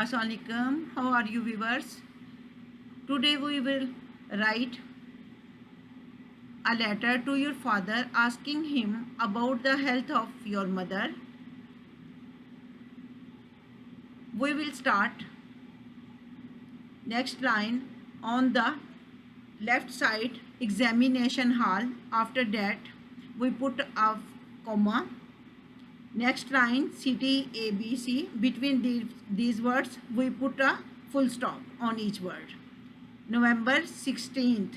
Assalamualaikum. How are you viewers? Today we will write a letter to your father asking him about the health of your mother. We will start next line on the left side examination hall. After that we put a comma. Next line city ABC. Between these words we put a full stop on each word. November 16th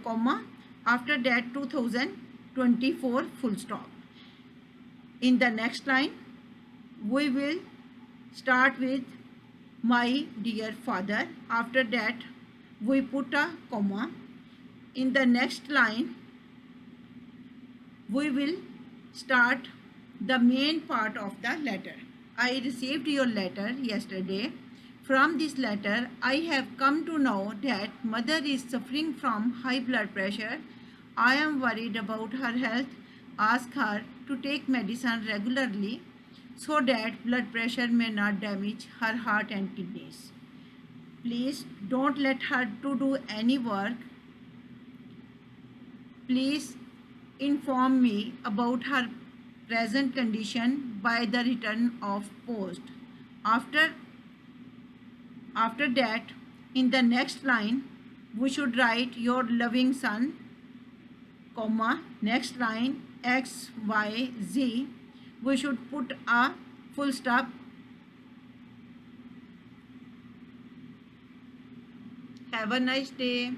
comma. After that 2024 full stop. In the next line we will start with my dear father. After that we put a comma. In the next line we will start the main part of the letter. I received your letter yesterday. From this letter, I have come to know that mother is suffering from high blood pressure. I am worried about her health. Ask her to take medicine regularly so that blood pressure may not damage her heart and kidneys. Please don't let her to do any work. Please inform me about her present condition by the return of post. After that, in the next line, we should write your loving son, comma, next line X, Y, Z. We should put a full stop. Have a nice day.